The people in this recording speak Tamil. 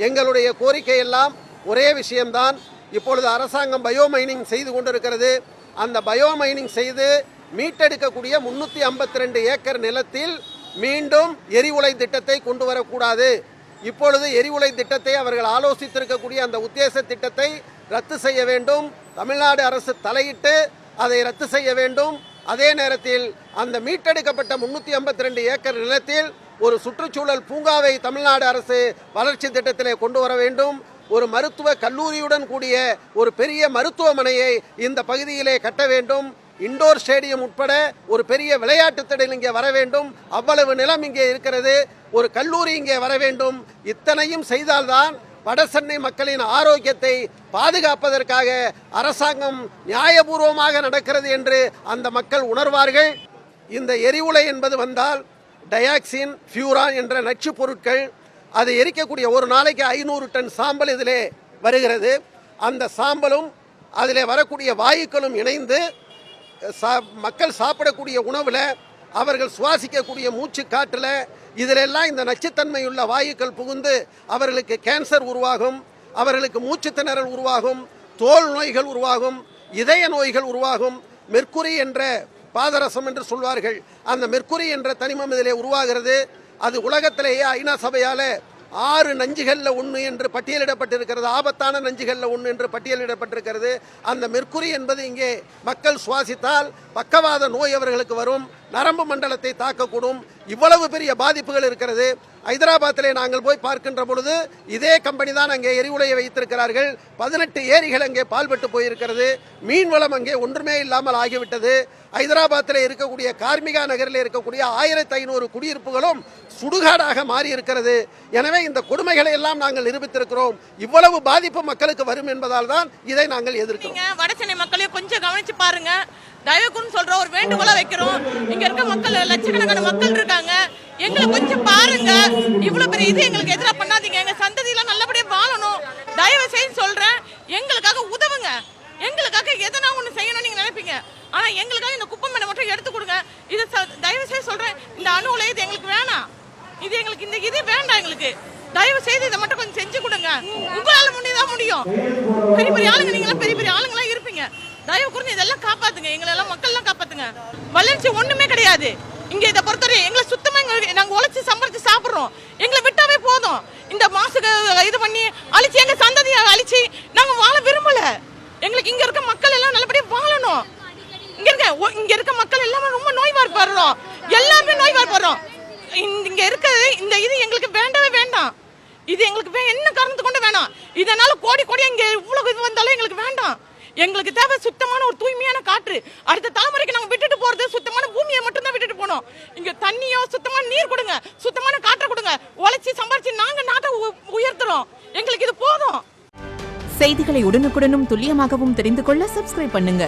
எங்களுடைய கோரிக்கை எல்லாம் ஒரே விஷயம்தான். இப்பொழுது அரசாங்கம் பயோமைனிங் செய்து கொண்டிருக்கிறது. அந்த பயோமைனிங் செய்து மீட்டெடுக்கக்கூடிய 352 ஏக்கர் நிலத்தில் மீண்டும் எரிவுலை திட்டத்தை கொண்டு வரக்கூடாது. இப்பொழுது எரிவுலை திட்டத்தை அவர்கள் ஆலோசித்திருக்கக்கூடிய அந்த உத்தேச திட்டத்தை ரத்து செய்ய வேண்டும். தமிழ்நாடு அரசு தலையிட்டு அதை ரத்து செய்ய வேண்டும். அதே நேரத்தில் அந்த மீட்டெடுக்கப்பட்ட 352 ஏக்கர் நிலத்தில் ஒரு சுற்றுச்சூழல் பூங்காவை தமிழ்நாடு அரசு வளர்ச்சி திட்டத்திலே கொண்டு வர வேண்டும். ஒரு மருத்துவ கல்லூரியுடன் கூடிய ஒரு பெரிய மருத்துவமனையை இந்த பகுதியிலே கட்ட வேண்டும். இண்டோர் ஸ்டேடியம் உட்பட ஒரு பெரிய விளையாட்டு திடல் இங்கே வர வேண்டும். அவ்வளவு நிலம் இங்கே இருக்கிறது. ஒரு கல்லூரி இங்கே வர வேண்டும். இத்தனையும் செய்தால்தான் வடசென்னை மக்களின் ஆரோக்கியத்தை பாதுகாப்பதற்காக அரசாங்கம் நியாயபூர்வமாக நடக்கிறது என்று அந்த மக்கள் உணர்வார்கள். இந்த எரிவுலை என்பது வந்தால் டயாக்சின், ஃபியூரான் என்ற நச்சு பொருட்கள், அது எரிக்கக்கூடிய ஒரு நாளைக்கு 500 டன் சாம்பல் இதிலே வருகிறது. அந்த சாம்பலும் அதிலே வரக்கூடிய வாயுக்களும் இணைந்து மக்கள் சாப்பிடக்கூடிய உணவில், அவர்கள் சுவாசிக்கக்கூடிய மூச்சு காற்றில் இதிலெல்லாம் இந்த நச்சுத்தன்மையுள்ள வாயுக்கள் புகுந்து அவர்களுக்கு கேன்சர் உருவாகும், அவர்களுக்கு மூச்சு திணறல் உருவாகும், தோல் நோய்கள் உருவாகும், இதய நோய்கள் உருவாகும். மெர்க்குரி என்ற பாதரசம் என்று சொல்வார்கள், அந்த மெர்க்குரி என்ற தனிமம் இதிலே உருவாகிறது. அது உலகத்திலேயே ஐநா சபையால் 6 நஞ்சுகளில் 1 என்று பட்டியலிடப்பட்டிருக்கிறது. ஆபத்தான நஞ்சுகளில் 1 என்று பட்டியலிடப்பட்டிருக்கிறது. அந்த மெர்க்குரி என்பது இங்கே மக்கள் சுவாசித்தால் பக்கவாத நோய் அவர்களுக்கு வரும், நரம்பு மண்டலத்தை தாக்கக்கூடும். இவ்வளவு பெரிய பாதிப்புகள் இருக்கிறது. ஹைதராபாத்திலே நாங்கள் போய் பார்க்கின்ற பொழுது இதே கம்பெனி தான் அங்கே எரிவுலையை வைத்திருக்கிறார்கள். 18 ஏரிகள் அங்கே பால்பட்டு போயிருக்கிறது. மீன் வளம் அங்கே ஒன்றுமே இல்லாமல் ஆகிவிட்டது. ஹைதராபாத்தில் இருக்கக்கூடிய கார்மிகா நகரில் இருக்கக்கூடிய 1500 குடியிருப்புகளும் சுடுகாடாக மாறி இருக்கிறது. எனவே இந்த கொடுமைகளை எல்லாம் நாங்கள் நிரூபித்திருக்கிறோம். இவ்வளவு பாதிப்பு மக்களுக்கு வரும் என்பதால் தான் இதை நாங்கள் எதிர்க்கிறோம். வடசென்னை மக்களையும் கொஞ்சம் கவனிச்சு பாருங்க. தயவுக்குன்னு சொல்ற ஒரு வேண்டுகோளை வைக்கிறோம். இங்க இருக்க மக்கள் லட்சக்கணக்கான மக்கள் இருக்காங்க. எங்களை கொஞ்சம் பாருங்க. இவ்வளவு பெரிய இது எங்களுக்கு எதிராக பண்ணாதீங்க. எங்க சந்ததியெல்லாம் நல்லபடியா வாழணும். தயவு செய்து சொல்றேன், எங்களுக்காக உதவுங்க. எங்களுக்காக எதனா ஒண்ணு செய்யணும் நீங்க நினைப்பீங்க. ஆனா எங்களுக்காக இந்த குப்பை மேடை மட்டும் எடுத்து கொடுங்க. இது தயவு செய்து சொல்றேன், இந்த அணு உலை இது எங்களுக்கு வேணாம். இது எங்களுக்கு இந்த இது வேண்டாம். எங்களுக்கு தயவு செய்து இதை மட்டும் கொஞ்சம் செஞ்சு கொடுங்க. உங்களால முடியுதான் முடியும். பெரிய பெரிய ஆளுங்க, நீங்க பெரிய பெரிய ஆளுங்களா இருப்பீங்க. தயவு கூர்ந்து இதெல்லாம் காப்பாத்துங்க. எங்களை எல்லாம் மக்கள் எல்லாம் காப்பாத்துங்க. வளர்ச்சி ஒண்ணுமே கிடையாது இங்க. இதை பொறுத்தவரை எங்களை சுத்தமா நாங்க உழைச்சி சம்பாதிச்சு சாப்பிடுறோம். எங்களை விட்டாவே போதும். இந்த மாசுக்கு இது பண்ணி அழிச்சு எங்க சந்ததியை அழிச்சு நாங்க வாழ விரும்பல. எங்களுக்கு இங்க இருக்க மக்கள் எல்லாம் நல்லபடியா வாழணும். இங்க இருக்க மக்கள் எல்லாமே ரொம்ப நோய்வாய்ப்படுறோம். எல்லாமே நோய்வாய்ப்படுறோம். இங்க இருக்க இந்த இது எங்களுக்கு வேண்டவே வேண்டாம். இது எங்களுக்கு என்ன காரணத்து கொண்டு வேணாம். இதனால கோடி கோடி இங்க இவ்வளவு இது வந்தாலும் எங்களுக்கு வேண்டாம். எங்களுக்கு தேவை சுத்தமான ஒரு தூய்மையான காற்று. அடுத்த தலைமுறைக்கு நாங்க விட்டுட்டு போறது சுத்தமான பூமியை மட்டும் தான் விட்டுட்டு போனோம். இங்க தண்ணியோ சுத்தமான நீர் கொடுங்க, சுத்தமான காற்றை கொடுங்க. உழைச்சி சம்பாரிச்சு நாங்க நாட்டை உயர்த்துறோம். எங்களுக்கு இது போதும். செய்திகளை உடனுக்குடனும் துல்லியமாகவும் தெரிந்து கொள்ள சப்ஸ்கிரைப் பண்ணுங்க.